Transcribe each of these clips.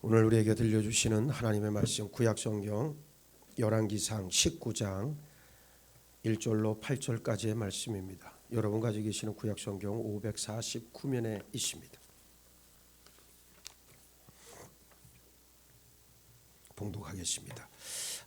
오늘 우리에게 들려주시는 하나님의 말씀 구약성경 열왕기상 19장 1절로 8절까지의 말씀입니다. 여러분 가지고 계시는 구약성경 549면에 있습니다. 봉독하겠습니다.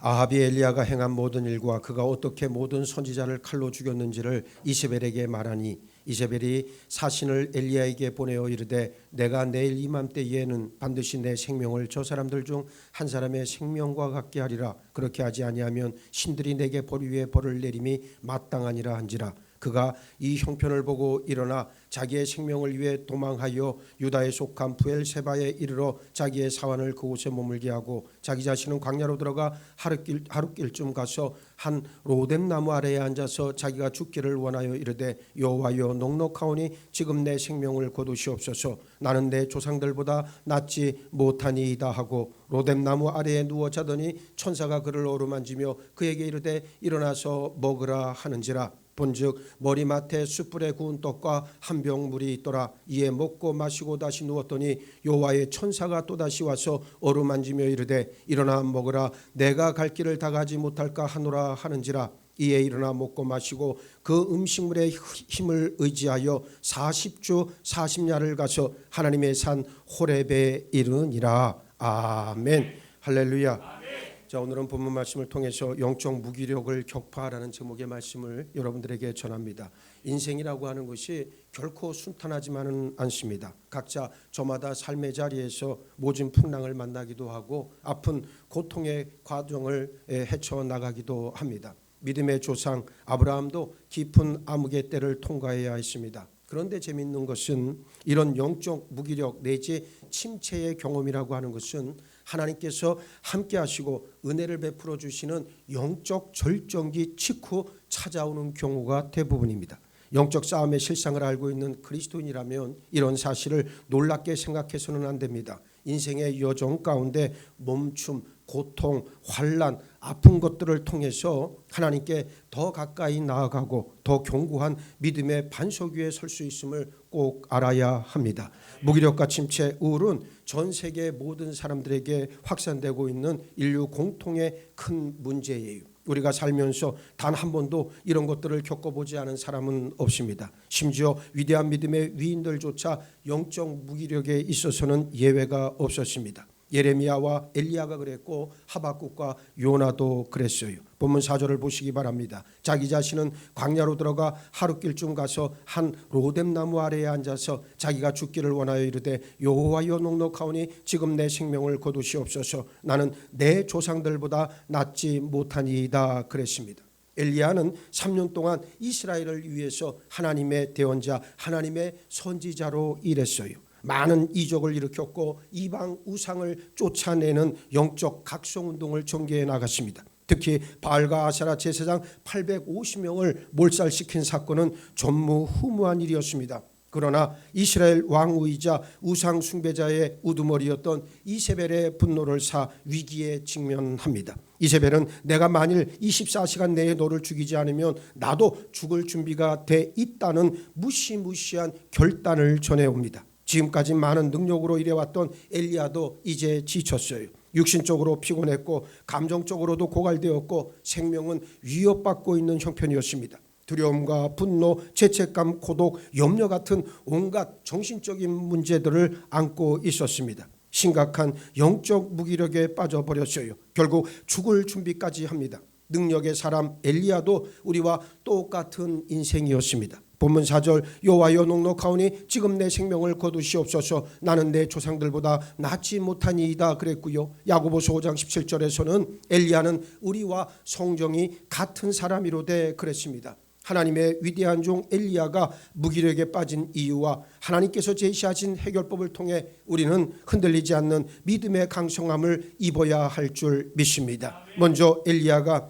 아합이 엘리야가 행한 모든 일과 그가 어떻게 모든 선지자를 칼로 죽였는지를 이세벨에게 말하니 이세벨이 사신을 엘리야에게 보내어 이르되 내가 내일 이맘때에는 반드시 내 생명을 저 사람들 중 한 사람의 생명과 같게 하리라. 그렇게 하지 아니하면 신들이 내게 벌 위에 벌을 내림이 마땅하니라 한지라. 그가 이 형편을 보고 일어나 자기의 생명을 위해 도망하여 유다에 속한 부엘세바에 이르러 자기의 사환을 그곳에 머물게 하고 자기 자신은 광야로 들어가 하룻길쯤 가서 한 로뎀나무 아래에 앉아서 자기가 죽기를 원하여 이르되 여호와여 넉넉하오니 지금 내 생명을 거두시옵소서. 나는 내 조상들보다 낫지 못하니이다 하고 로뎀나무 아래에 누워 자더니 천사가 그를 어루만지며 그에게 이르되 일어나서 먹으라 하는지라. 본즉 머리맡에 숯불에 구운 떡과 한 병 물이 있더라. 이에 먹고 마시고 다시 누웠더니 여호와의 천사가 또다시 와서 어루만지며 이르되 일어나 먹으라. 내가 갈 길을 다 가지 못할까 하노라 하는지라. 이에 일어나 먹고 마시고 그 음식물의 힘을 의지하여 40주 40야를 가서 하나님의 산 호렙에 이르니라. 아멘. 할렐루야. 자, 오늘은 본문 말씀을 통해서 영적 무기력을 격파하라는 제목의 말씀을 여러분들에게 전합니다. 인생이라고 하는 것이 결코 순탄하지만은 않습니다. 각자 저마다 삶의 자리에서 모진 풍랑을 만나기도 하고 아픈 고통의 과정을 헤쳐나가기도 합니다. 믿음의 조상 아브라함도 깊은 암흑의 때를 통과해야 했습니다. 그런데 재미있는 것은 이런 영적 무기력 내지 침체의 경험이라고 하는 것은 하나님께서 함께 하시고 은혜를 베풀어 주시는 영적 절정기 직후 찾아오는 경우가 대부분입니다. 영적 싸움의 실상을 알고 있는 그리스도인이라면 이런 사실을 놀랍게 생각해서는 안 됩니다. 인생의 여정 가운데 멈춤, 고통, 환난, 아픈 것들을 통해서 하나님께 더 가까이 나아가고 더 견고한 믿음의 반석 위에 설 수 있음을 꼭 알아야 합니다. 무기력과 침체, 우울은 전 세계 모든 사람들에게 확산되고 있는 인류 공통의 큰 문제예요. 우리가 살면서 단 한 번도 이런 것들을 겪어보지 않은 사람은 없습니다. 심지어 위대한 믿음의 위인들조차 영적 무기력에 있어서는 예외가 없었습니다. 예레미야와 엘리야가 그랬고 하박국과 요나도 그랬어요. 본문 4절을 보시기 바랍니다. 자기 자신은 광야로 들어가 하룻길쯤 가서 한 로뎀나무 아래에 앉아서 자기가 죽기를 원하여 이르되 여호와여 넉넉하오니 지금 내 생명을 거두시옵소서. 나는 내 조상들보다 낫지 못하니이다 그랬습니다. 엘리야는 3년 동안 이스라엘을 위해서 하나님의 대언자, 하나님의 선지자로 일했어요. 많은 이적을 일으켰고 이방 우상을 쫓아내는 영적 각성운동을 전개해 나갔습니다. 특히 바알과 아세라 제사장 850명을 몰살시킨 사건은 전무후무한 일이었습니다. 그러나 이스라엘 왕후이자 우상 숭배자의 우두머리였던 이세벨의 분노를 사 위기에 직면합니다. 이세벨은 내가 만일 24시간 내에 너를 죽이지 않으면 나도 죽을 준비가 돼 있다는 무시무시한 결단을 전해옵니다. 지금까지 많은 능력으로 일해왔던 엘리야도 이제 지쳤어요. 육신적으로 피곤했고 감정적으로도 고갈되었고 생명은 위협받고 있는 형편이었습니다. 두려움과 분노, 죄책감, 고독, 염려 같은 온갖 정신적인 문제들을 안고 있었습니다. 심각한 영적 무기력에 빠져버렸어요. 결국 죽을 준비까지 합니다. 능력의 사람 엘리야도 우리와 똑같은 인생이었습니다. 본문 4절 여호와여 넉넉하오니 지금 내 생명을 거두시옵소서. 나는 내 조상들보다 낫지 못하니이다 그랬고요. 야고보서 5장 17절에서는 엘리야는 우리와 성정이 같은 사람이로되 그랬습니다. 하나님의 위대한 종 엘리야가 무기력에 빠진 이유와 하나님께서 제시하신 해결법을 통해 우리는 흔들리지 않는 믿음의 강성함을 입어야 할 줄 믿습니다. 먼저 엘리야가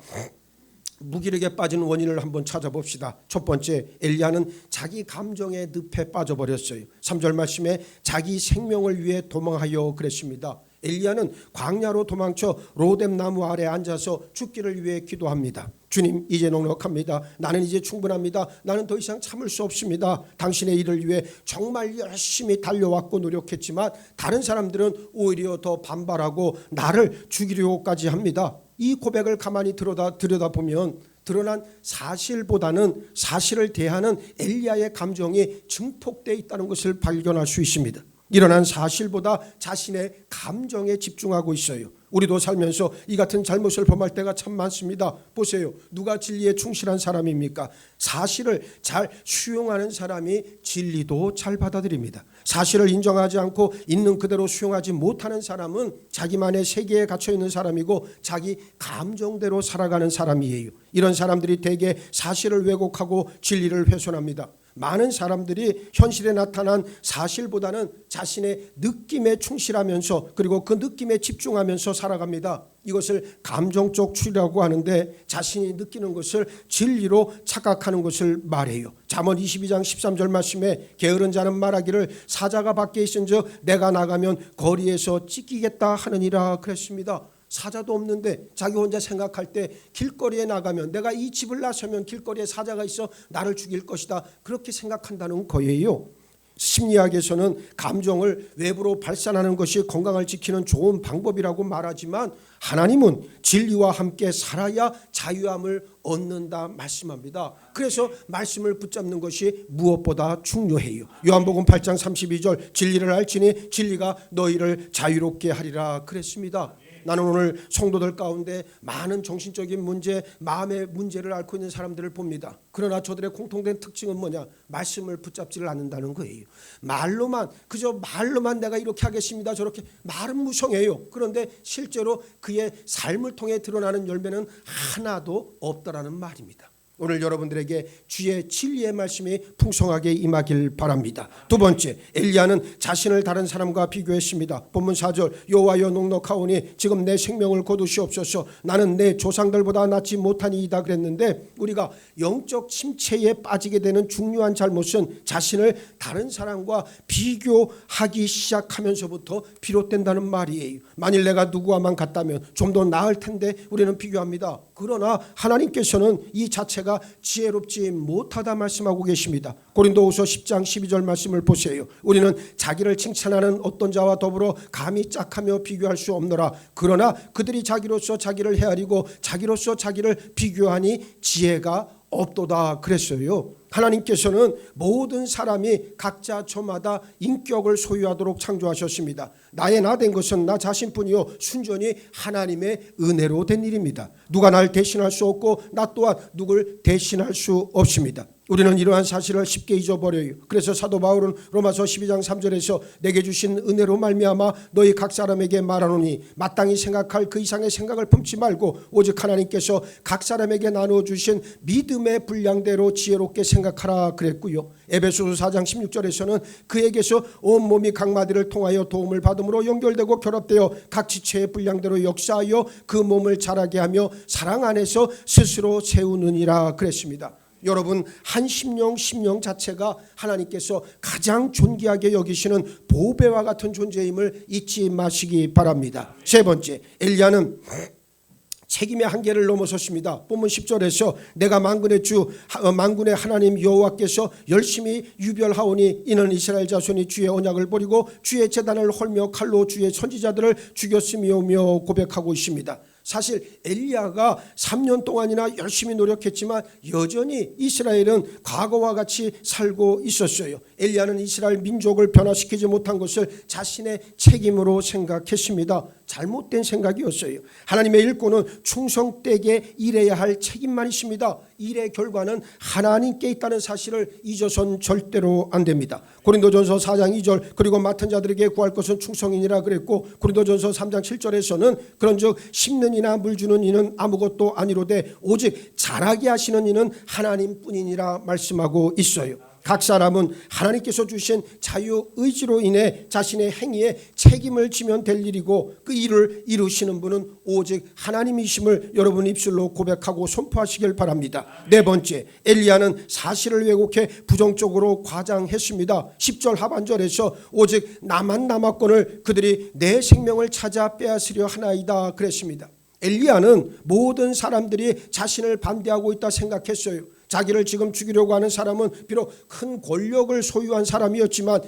무기력에 빠진 원인을 한번 찾아봅시다. 첫 번째, 엘리야는 자기 감정의 늪에 빠져버렸어요. 3절 말씀에 자기 생명을 위해 도망하여 그랬습니다. 엘리야는 광야로 도망쳐 로뎀 나무 아래 앉아서 죽기를 위해 기도합니다. 주님, 이제 넉넉합니다. 나는 이제 충분합니다. 나는 더 이상 참을 수 없습니다. 당신의 일을 위해 정말 열심히 달려왔고 노력했지만 다른 사람들은 오히려 더 반발하고 나를 죽이려고까지 합니다. 이 고백을 가만히 들여다보면 드러난 사실보다는 사실을 대하는 엘리야의 감정이 증폭되어 있다는 것을 발견할 수 있습니다. 일어난 사실보다 자신의 감정에 집중하고 있어요. 우리도 살면서 이 같은 잘못을 범할 때가 참 많습니다. 보세요. 누가 진리에 충실한 사람입니까? 사실을 잘 수용하는 사람이 진리도 잘 받아들입니다. 사실을 인정하지 않고 있는 그대로 수용하지 못하는 사람은 자기만의 세계에 갇혀 있는 사람이고 자기 감정대로 살아가는 사람이에요. 이런 사람들이 대개 사실을 왜곡하고 진리를 훼손합니다. 많은 사람들이 현실에 나타난 사실보다는 자신의 느낌에 충실하면서 그리고 그 느낌에 집중하면서 살아갑니다. 이것을 감정적 추리라고 하는데 자신이 느끼는 것을 진리로 착각하는 것을 말해요. 잠언 22장 13절 말씀에 게으른 자는 말하기를 사자가 밖에 있은즉 내가 나가면 거리에서 찢기겠다 하느니라 그랬습니다. 사자도 없는데 자기 혼자 생각할 때 길거리에 나가면 내가 이 집을 나서면 길거리에 사자가 있어 나를 죽일 것이다. 그렇게 생각한다는 거예요. 심리학에서는 감정을 외부로 발산하는 것이 건강을 지키는 좋은 방법이라고 말하지만 하나님은 진리와 함께 살아야 자유함을 얻는다 말씀합니다. 그래서 말씀을 붙잡는 것이 무엇보다 중요해요. 요한복음 8장 32절 진리를 알지니 진리가 너희를 자유롭게 하리라 그랬습니다. 나는 오늘 성도들 가운데 많은 정신적인 문제, 마음의 문제를 앓고 있는 사람들을 봅니다. 그러나 저들의 공통된 특징은 뭐냐? 말씀을 붙잡지를 않는다는 거예요. 그저 말로만 내가 이렇게 하겠습니다. 저렇게 말은 무성해요. 그런데 실제로 그의 삶을 통해 드러나는 열매는 하나도 없다라는 말입니다. 오늘 여러분들에게 주의 진리의 말씀이 풍성하게 임하길 바랍니다. 두 번째, 엘리야는 자신을 다른 사람과 비교했습니다. 본문 4절 여호와여 넉넉하오니 지금 내 생명을 거두시옵소서. 나는 내 조상들보다 낫지 못하니이다 그랬는데 우리가 영적 침체에 빠지게 되는 중요한 잘못은 자신을 다른 사람과 비교하기 시작하면서부터 비롯된다는 말이에요. 만일 내가 누구와만 같다면 좀 더 나을 텐데 우리는 비교합니다. 그러나 하나님께서는 이 자체가 지혜롭지 못하다 말씀하고 계십니다. 고린도후서 10장 12절 말씀을 보세요. 우리는 자기를 칭찬하는 어떤 자와 더불어 감히 짝하며 비교할 수 없노라. 그러나 그들이 자기로서 자기를 헤아리고 자기로서 자기를 비교하니 지혜가 없도다 그랬어요. 하나님께서는 모든 사람이 각자 저마다 인격을 소유하도록 창조하셨습니다. 나의 나 된 것은 나 자신뿐이요 순전히 하나님의 은혜로 된 일입니다. 누가 날 대신할 수 없고 나 또한 누굴 대신할 수 없습니다. 우리는 이러한 사실을 쉽게 잊어버려요. 그래서 사도 바울은 로마서 12장 3절에서 내게 주신 은혜로 말미암아 너희 각 사람에게 말하노니 마땅히 생각할 그 이상의 생각을 품지 말고 오직 하나님께서 각 사람에게 나누어 주신 믿음의 분량대로 지혜롭게 생각하라 그랬고요. 에베소서 4장 16절에서는 그에게서 온 몸이 각 마디를 통하여 도움을 받음으로 연결되고 결합되어 각 지체의 분량대로 역사하여 그 몸을 자라게 하며 사랑 안에서 스스로 세우느니라 그랬습니다. 여러분, 한 심령 자체가 하나님께서 가장 존귀하게 여기시는 보배와 같은 존재임을 잊지 마시기 바랍니다. 세 번째, 엘리야는 책임의 한계를 넘어섰습니다. 본문 10절에서 내가 만군의 하나님 여호와께서 열심히 유별하오니 이는 이스라엘 자손이 주의 언약을 버리고 주의 제단을 헐며 칼로 주의 선지자들을 죽였으며며 고백하고 있습니다. 사실 엘리야가 3년 동안이나 열심히 노력했지만 여전히 이스라엘은 과거와 같이 살고 있었어요. 엘리야는 이스라엘 민족을 변화시키지 못한 것을 자신의 책임으로 생각했습니다. 잘못된 생각이었어요. 하나님의 일꾼은 충성되게 일해야 할 책임만 있습니다. 일의 결과는 하나님께 있다는 사실을 잊어선 절대로 안 됩니다. 고린도전서 4장 2절 그리고 맡은 자들에게 구할 것은 충성이니라 그랬고 고린도전서 3장 7절에서는 그런즉 심는 이나 물 주는 이는 아무것도 아니로되 오직 자라게 하시는 이는 하나님뿐이니라 말씀하고 있어요. 각 사람은 하나님께서 주신 자유의지로 인해 자신의 행위에 책임을 지면 될 일이고 그 일을 이루시는 분은 오직 하나님이심을 여러분 입술로 고백하고 선포하시길 바랍니다. 네 번째, 엘리야는 사실을 왜곡해 부정적으로 과장했습니다. 10절 하반절에서 오직 나만 남았건을 그들이 내 생명을 찾아 빼앗으려 하나이다 그랬습니다. 엘리야는 모든 사람들이 자신을 반대하고 있다 생각했어요. 자기를 지금 죽이려고 하는 사람은 비록 큰 권력을 소유한 사람이었지만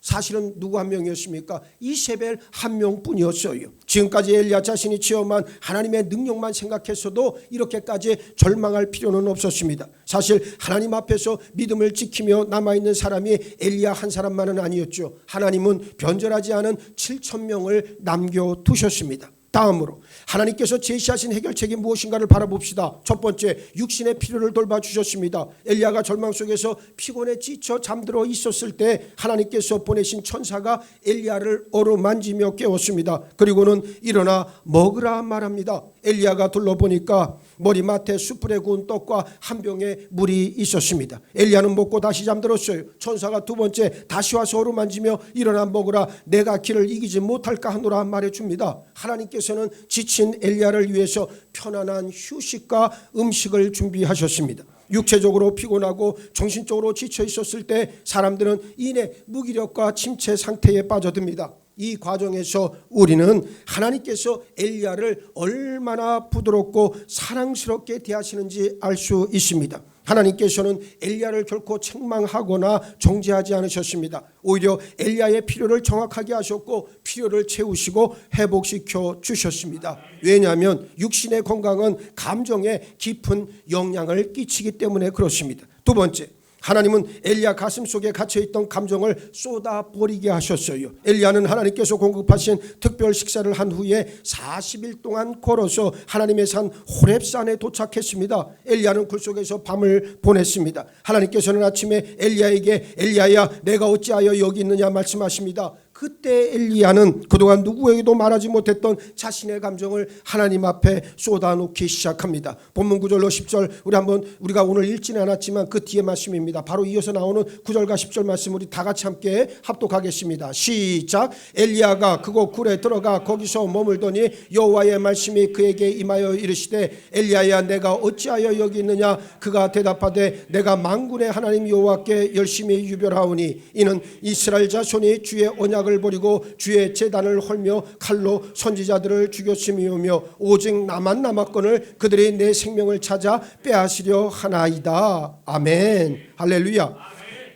사실은 누구 한 명이었습니까? 이세벨 한 명뿐이었어요. 지금까지 엘리야 자신이 체험한 하나님의 능력만 생각했어도 이렇게까지 절망할 필요는 없었습니다. 사실 하나님 앞에서 믿음을 지키며 남아있는 사람이 엘리야 한 사람만은 아니었죠. 하나님은 변절하지 않은 7,000명을 남겨두셨습니다. 다음으로 하나님께서 제시하신 해결책이 무엇인가를 바라봅시다. 첫 번째, 육신의 필요를 돌봐주셨습니다. 엘리야가 절망 속에서 피곤에 지쳐 잠들어 있었을 때 하나님께서 보내신 천사가 엘리야를 어루만지며 깨웠습니다. 그리고는 일어나 먹으라 말합니다. 엘리야가 둘러보니까 머리맡에 숯불에 구운 떡과 한 병에 물이 있었습니다. 엘리야는 먹고 다시 잠들었어요. 천사가 두 번째 다시 와서 어루만지며 일어나 먹으라, 내가 길을 이기지 못할까 하노라 말해줍니다. 하나님께서는 지친 엘리야를 위해서 편안한 휴식과 음식을 준비하셨습니다. 육체적으로 피곤하고 정신적으로 지쳐 있었을 때 사람들은 이내 무기력과 침체 상태에 빠져듭니다. 이 과정에서 우리는 하나님께서 엘리야를 얼마나 부드럽고 사랑스럽게 대하시는지 알 수 있습니다. 하나님께서는 엘리야를 결코 책망하거나 정죄하지 않으셨습니다. 오히려 엘리야의 필요를 정확하게 하셨고 필요를 채우시고 회복시켜 주셨습니다. 왜냐하면 육신의 건강은 감정에 깊은 영향을 끼치기 때문에 그렇습니다. 두 번째, 하나님은 엘리야 가슴 속에 갇혀있던 감정을 쏟아버리게 하셨어요. 엘리야는 하나님께서 공급하신 특별 식사를 한 후에 40일 동안 걸어서 하나님의 산 호렙산에 도착했습니다. 엘리야는 굴 속에서 밤을 보냈습니다. 하나님께서는 아침에 엘리야에게 엘리야야 내가 어찌하여 여기 있느냐 말씀하십니다. 그때 엘리야는 그동안 누구에게도 말하지 못했던 자신의 감정을 하나님 앞에 쏟아놓기 시작합니다. 본문 9절로 10절 우리가 오늘 읽지는 않았지만 그 뒤에 말씀입니다. 바로 이어서 나오는 9절과 10절 말씀 우리 다 같이 함께 합독하겠습니다. 시작. 엘리야가 그곳 굴에 들어가 거기서 머물더니 여호와의 말씀이 그에게 임하여 이르시되 엘리야야 내가 어찌하여 여기 있느냐. 그가 대답하되 내가 만군의 하나님 여호와께 열심히 유별하오니 이는 이스라엘 자손이 주의 언약을 버리고 주의 제단을 헐며 칼로 선지자들을 죽였음이오며 오직 나만 남았건을 그들이 내 생명을 찾아 빼앗으려 하나이다. 아멘. 할렐루야.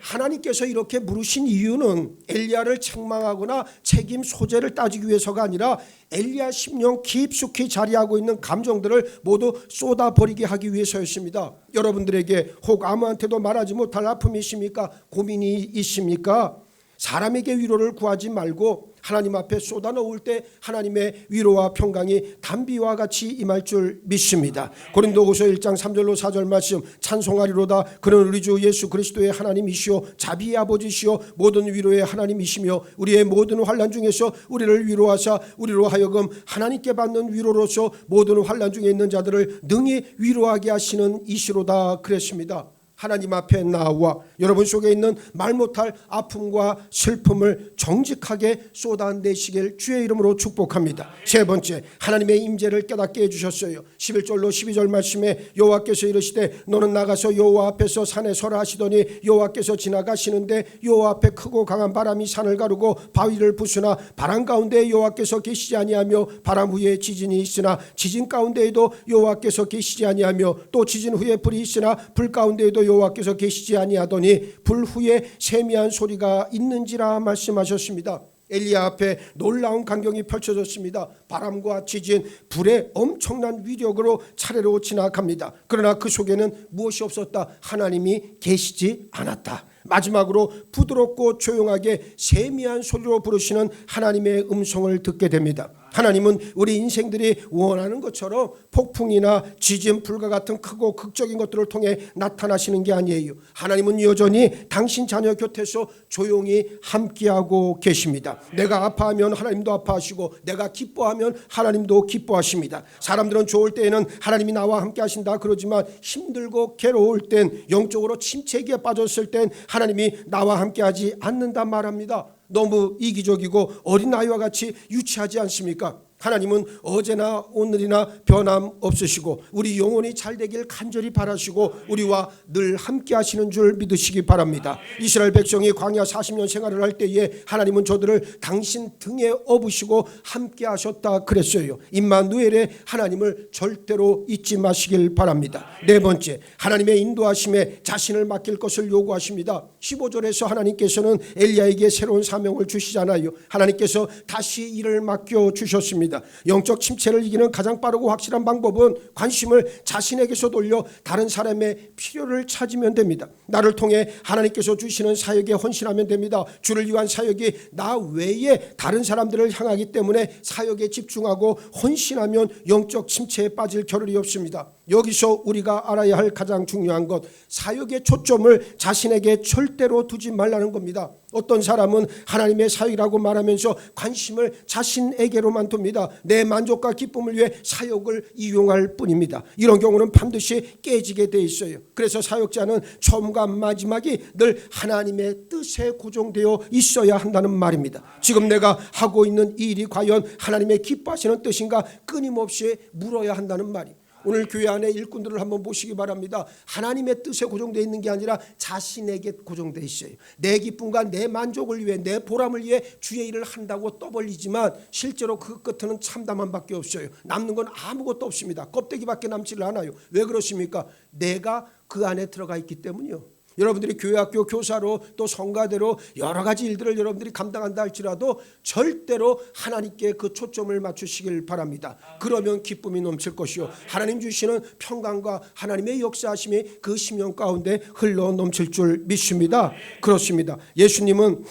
하나님께서 이렇게 물으신 이유는 엘리야를 책망하거나 책임 소재를 따지기 위해서가 아니라 엘리야 심령 깊숙이 자리하고 있는 감정들을 모두 쏟아버리게 하기 위해서였습니다. 여러분들에게 혹 아무한테도 말하지 못할 아픔이 있습니까? 고민이 있습니까? 사람에게 위로를 구하지 말고 하나님 앞에 쏟아놓을 때 하나님의 위로와 평강이 단비와 같이 임할 줄 믿습니다. 고린도후서 1장 3절로 4절 말씀 찬송하리로다. 그는 우리 주 예수 그리스도의 하나님이시오 자비의 아버지시오 모든 위로의 하나님이시며 우리의 모든 환난 중에서 우리를 위로하사 우리로 하여금 하나님께 받는 위로로서 모든 환난 중에 있는 자들을 능히 위로하게 하시는 이시로다 그랬습니다. 하나님 앞에 나와 여러분 속에 있는 말 못할 아픔과 슬픔을 정직하게 쏟아내시길 주의 이름으로 축복합니다. 세 번째, 하나님의 임재를 깨닫게 해주셨어요. 11절로 12절 말씀에 여호와께서 이르시되 너는 나가서 여호와 앞에서 산에 서라 하시더니 여호와께서 지나가시는데 여호와 앞에 크고 강한 바람이 산을 가르고 바위를 부수나 바람 가운데 여호와께서 계시지 아니하며 바람 후에 지진이 있으나 지진 가운데에도 여호와께서 계시지 아니하며 또 지진 후에 불이 있으나 불 가운데에도 여호와께서 계시지 아니하더니 불 후에 세미한 소리가 있는지라 말씀하셨습니다. 엘리야 앞에 놀라운 광경이 펼쳐졌습니다. 바람과 지진, 불의 엄청난 위력으로 차례로 지나갑니다. 그러나 그 속에는 무엇이 없었다? 하나님이 계시지 않았다. 마지막으로 부드럽고 조용하게 세미한 소리로 부르시는 하나님의 음성을 듣게 됩니다. 하나님은 우리 인생들이 원하는 것처럼 폭풍이나 지진, 불과 같은 크고 극적인 것들을 통해 나타나시는 게 아니에요. 하나님은 여전히 당신 자녀 곁에서 조용히 함께하고 계십니다. 내가 아파하면 하나님도 아파하시고 내가 기뻐하면 하나님도 기뻐하십니다. 사람들은 좋을 때에는 하나님이 나와 함께 하신다 그러지만 힘들고 괴로울 땐, 영적으로 침체기에 빠졌을 땐 하나님이 나와 함께 하지 않는다 말합니다. 너무 이기적이고 어린아이와 같이 유치하지 않습니까? 하나님은 어제나 오늘이나 변함없으시고 우리 영혼이 잘 되길 간절히 바라시고 우리와 늘 함께 하시는 줄 믿으시기 바랍니다. 이스라엘 백성이 광야 40년 생활을 할 때에 하나님은 저들을 당신 등에 업으시고 함께 하셨다 그랬어요. 임마누엘의 하나님을 절대로 잊지 마시길 바랍니다. 네 번째, 하나님의 인도하심에 자신을 맡길 것을 요구하십니다. 15절에서 하나님께서는 엘리야에게 새로운 사명을 주시잖아요. 하나님께서 다시 일을 맡겨주셨습니다. 영적 침체를 이기는 가장 빠르고 확실한 방법은 관심을 자신에게서 돌려 다른 사람의 필요를 찾으면 됩니다. 나를 통해 하나님께서 주시는 사역에 헌신하면 됩니다. 주를 위한 사역이 나 외에 다른 사람들을 향하기 때문에 사역에 집중하고 헌신하면 영적 침체에 빠질 겨를이 없습니다. 여기서 우리가 알아야 할 가장 중요한 것, 사역의 초점을 자신에게 절대로 두지 말라는 겁니다. 어떤 사람은 하나님의 사역이라고 말하면서 관심을 자신에게로만 둡니다. 내 만족과 기쁨을 위해 사역을 이용할 뿐입니다. 이런 경우는 반드시 깨지게 돼 있어요. 그래서 사역자는 처음과 마지막이 늘 하나님의 뜻에 고정되어 있어야 한다는 말입니다. 지금 내가 하고 있는 이 일이 과연 하나님의 기뻐하시는 뜻인가 끊임없이 물어야 한다는 말입니다. 오늘 교회 안에 일꾼들을 한번 보시기 바랍니다. 하나님의 뜻에 고정되어 있는 게 아니라 자신에게 고정되어 있어요. 내 기쁨과 내 만족을 위해, 내 보람을 위해 주의 일을 한다고 떠벌리지만 실제로 그 끝에는 참담함밖에 없어요. 남는 건 아무것도 없습니다. 껍데기밖에 남지를 않아요. 왜 그렇습니까? 내가 그 안에 들어가 있기 때문이요. 여러분들이 교회학교 교사로 또 성가대로 여러 가지 일들을 여러분들이 감당한다 할지라도 절대로 하나님께 그 초점을 맞추시길 바랍니다. 그러면 기쁨이 넘칠 것이요, 하나님 주시는 평강과 하나님의 역사하심이 그 심령 가운데 흘러 넘칠 줄 믿습니다. 그렇습니다. 예수님은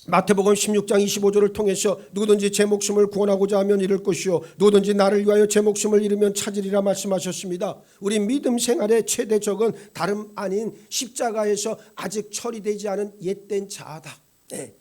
마태복음 16장 25절을 통해서 누구든지 제 목숨을 구원하고자 하면 잃을 것이요 누구든지 나를 위하여 제 목숨을 잃으면 찾으리라 말씀하셨습니다. 우리 믿음 생활의 최대적은 다름 아닌 십자가에서 아직 처리되지 않은 옛된 자아다. 네.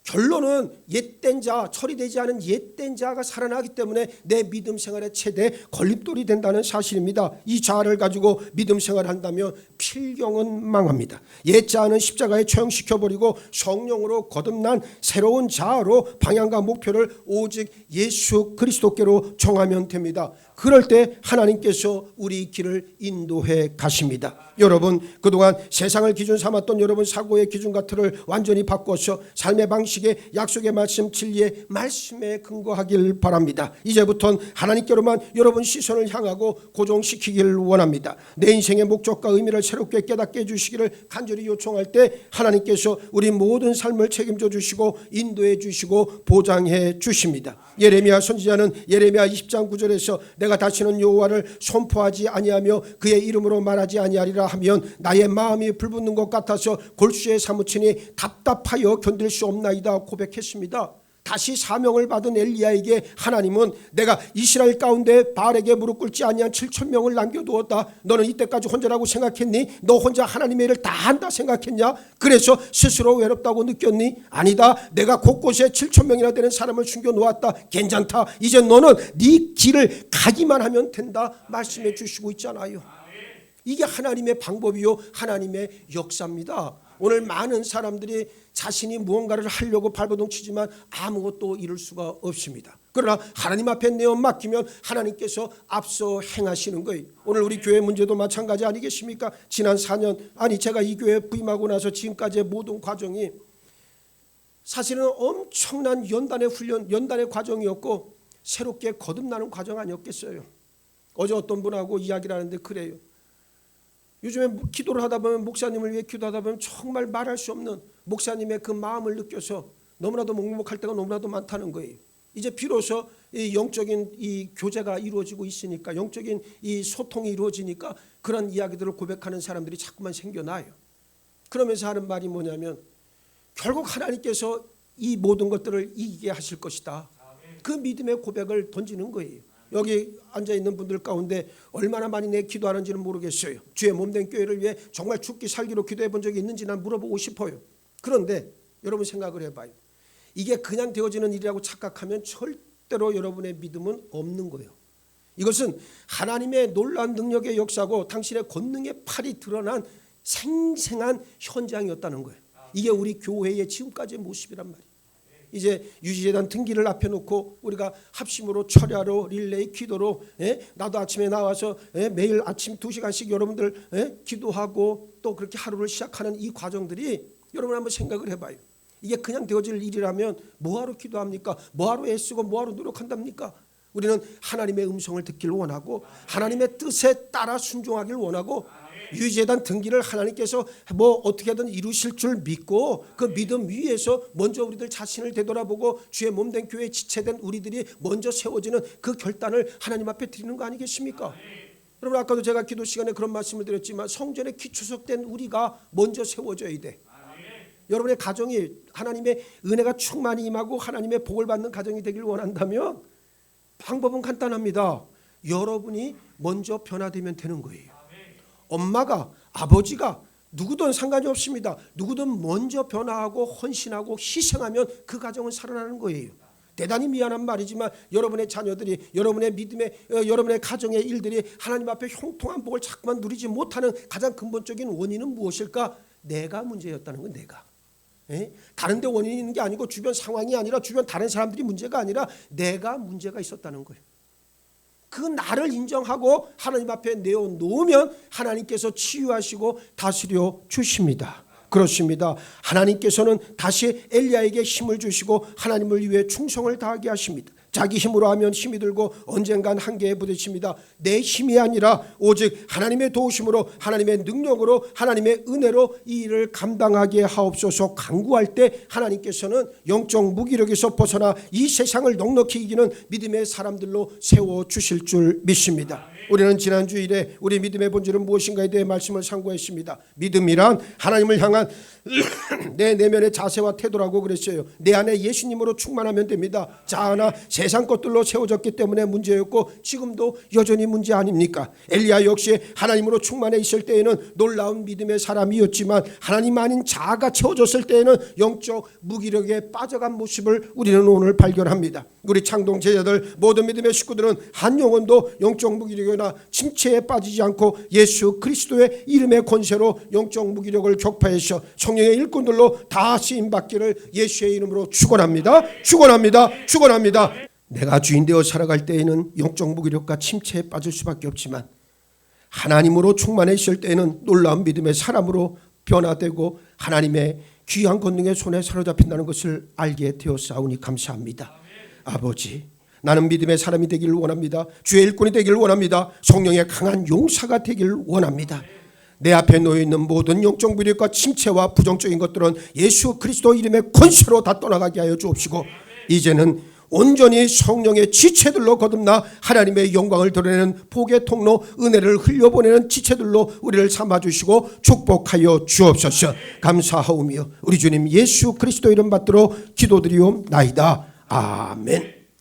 결론은 옛된 자, 처리되지 않은 옛된 자가 살아나기 때문에 내 믿음 생활의 최대 걸림돌이 된다는 사실입니다. 이 자아를 가지고 믿음 생활을 한다면 필경은 망합니다. 옛 자아는 십자가에 처형시켜버리고 성령으로 거듭난 새로운 자아로 방향과 목표를 오직 예수 그리스도께로 정하면 됩니다. 그럴 때 하나님께서 우리 길을 인도해 가십니다. 여러분, 그동안 세상을 기준 삼았던 여러분 사고의 기준과 틀을 완전히 바꿔서 삶의 방식에 약속의 말씀, 진리의 말씀에 근거하길 바랍니다. 이제부터는 하나님께로만 여러분 시선을 향하고 고정시키길 원합니다. 내 인생의 목적과 의미를 새롭게 깨닫게 해주시기를 간절히 요청할 때 하나님께서 우리 모든 삶을 책임져 주시고 인도해 주시고 보장해 주십니다. 예레미야 선지자는 예레미야 20장 9절에서 내가 다시는 여호와를 선포하지 아니하며 그의 이름으로 말하지 아니하리라 하면 나의 마음이 불붙는 것 같아서 골수에 사무치니 답답하여 견딜 수 없나이다 고백했습니다. 다시 사명을 받은 엘리야에게 하나님은 내가 이스라엘 가운데 바알에게 무릎 꿇지 아니한 7,000명을 남겨두었다. 너는 이때까지 혼자라고 생각했니? 너 혼자 하나님의 일을 다 한다 생각했냐? 그래서 스스로 외롭다고 느꼈니? 아니다. 내가 곳곳에 7,000명이나 되는 사람을 숨겨놓았다. 괜찮다. 이제 너는 네 길을 가기만 하면 된다 말씀해 주시고 있잖아요. 이게 하나님의 방법이요 하나님의 역사입니다. 오늘 많은 사람들이 자신이 무언가를 하려고 발버둥 치지만 아무것도 이룰 수가 없습니다. 그러나 하나님 앞에 내어 맡기면 하나님께서 앞서 행하시는 거예요. 오늘 우리 교회 문제도 마찬가지 아니겠습니까? 지난 4년, 제가 이 교회에 부임하고 나서 지금까지의 모든 과정이 사실은 엄청난 연단의 훈련, 연단의 과정이었고 새롭게 거듭나는 과정 아니었겠어요. 어제 어떤 분하고 이야기를 하는데 그래요. 요즘에 기도를 하다 보면, 목사님을 위해 기도하다 보면 정말 말할 수 없는 목사님의 그 마음을 느껴서 너무나도 먹먹할 때가 너무나도 많다는 거예요. 이제 비로소 이 영적인 이 교제가 이루어지고 있으니까, 영적인 이 소통이 이루어지니까 그런 이야기들을 고백하는 사람들이 자꾸만 생겨나요. 그러면서 하는 말이 뭐냐면 결국 하나님께서 이 모든 것들을 이기게 하실 것이다. 그 믿음의 고백을 던지는 거예요. 여기 앉아있는 분들 가운데 얼마나 많이 내 기도하는지는 모르겠어요. 주의 몸된 교회를 위해 정말 죽기 살기로 기도해 본 적이 있는지 난 물어보고 싶어요. 그런데 여러분 생각을 해봐요. 이게 그냥 되어지는 일이라고 착각하면 절대로 여러분의 믿음은 없는 거예요. 이것은 하나님의 놀라운 능력의 역사고 당신의 권능의 팔이 드러난 생생한 현장이었다는 거예요. 이게 우리 교회의 지금까지의 모습이란 말이에요. 이제 유지재단 등기를 앞에 놓고 우리가 합심으로 철야로 릴레이 기도로 나도 아침에 나와서 매일 아침 2시간씩 여러분들 기도하고 또 그렇게 하루를 시작하는 이 과정들이 여러분 한번 생각을 해봐요. 이게 그냥 되어질 일이라면 뭐하러 기도합니까? 뭐하러 애쓰고 뭐하러 노력한답니까? 우리는 하나님의 음성을 듣기를 원하고 하나님의 뜻에 따라 순종하기를 원하고 유지재단 등기를 하나님께서 뭐 어떻게든 이루실 줄 믿고 그 믿음 위에서 먼저 우리들 자신을 되돌아보고 주의 몸된 교회에 지체된 우리들이 먼저 세워지는 그 결단을 하나님 앞에 드리는 거 아니겠습니까? 여러분 아까도 제가 기도 시간에 그런 말씀을 드렸지만 성전에 기초석된 우리가 먼저 세워져야 돼. 여러분의 가정이 하나님의 은혜가 충만히 임하고 하나님의 복을 받는 가정이 되길 원한다면 방법은 간단합니다. 여러분이 먼저 변화되면 되는 거예요. 엄마가 아버지가 누구든 상관이 없습니다. 누구든 먼저 변화하고 헌신하고 희생하면 그 가정은 살아나는 거예요. 대단히 미안한 말이지만 여러분의 자녀들이 여러분의 믿음의 여러분의 가정의 일들이 하나님 앞에 형통한 복을 자꾸만 누리지 못하는 가장 근본적인 원인은 무엇일까? 내가 문제였다는 건 내가. 다른 데 원인이 있는 게 아니고 주변 상황이 아니라 주변 다른 사람들이 문제가 아니라 내가 문제가 있었다는 거예요. 그 나를 인정하고 하나님 앞에 내어놓으면 하나님께서 치유하시고 다스려 주십니다. 그렇습니다. 하나님께서는 다시 엘리야에게 힘을 주시고 하나님을 위해 충성을 다하게 하십니다. 자기 힘으로 하면 힘이 들고 언젠간 한계에 부딪힙니다. 내 힘이 아니라 오직 하나님의 도우심으로 하나님의 능력으로 하나님의 은혜로 이 일을 감당하게 하옵소서 간구할 때 하나님께서는 영적 무기력에서 벗어나 이 세상을 넉넉히 이기는 믿음의 사람들로 세워주실 줄 믿습니다. 우리는 지난 주일에 우리 믿음의 본질은 무엇인가에 대해 말씀을 상고했습니다. 믿음이란 하나님을 향한 내 내면의 자세와 태도라고 그랬어요. 내 안에 예수님으로 충만하면 됩니다. 자아나 세상 것들로 세워졌기 때문에 문제였고 지금도 여전히 문제 아닙니까? 엘리야 역시 하나님으로 충만해 있을 때에는 놀라운 믿음의 사람이었지만 하나님 아닌 자아가 채워졌을 때에는 영적 무기력에 빠져간 모습을 우리는 오늘 발견합니다. 우리 창동 제자들 모든 믿음의 식구들은 한 영혼도 영적 무기력이나 침체에 빠지지 않고 예수 그리스도의 이름의 권세로 영적 무기력을 격파해서 성령의 일꾼들로 다 쓰임받기를 예수의 이름으로 축원합니다. 축원합니다. 축원합니다. 내가 주인 되어 살아갈 때에는 영적 무기력과 침체에 빠질 수밖에 없지만 하나님으로 충만해 있을 때에는 놀라운 믿음의 사람으로 변화되고 하나님의 귀한 권능의 손에 사로잡힌다는 것을 알게 되었사오니 감사합니다. 아버지, 나는 믿음의 사람이 되기를 원합니다. 주의 일꾼이 되기를 원합니다. 성령의 강한 용사가 되기를 원합니다. 내 앞에 놓여있는 모든 영적 무력과 침체와 부정적인 것들은 예수 그리스도 이름의 권세로 다 떠나가게 하여 주옵시고 이제는 온전히 성령의 지체들로 거듭나 하나님의 영광을 드러내는 복의 통로 은혜를 흘려보내는 지체들로 우리를 삼아주시고 축복하여 주옵소서. 감사하오며 우리 주님 예수 그리스도 이름 받들어 기도드리옵나이다. 아멘.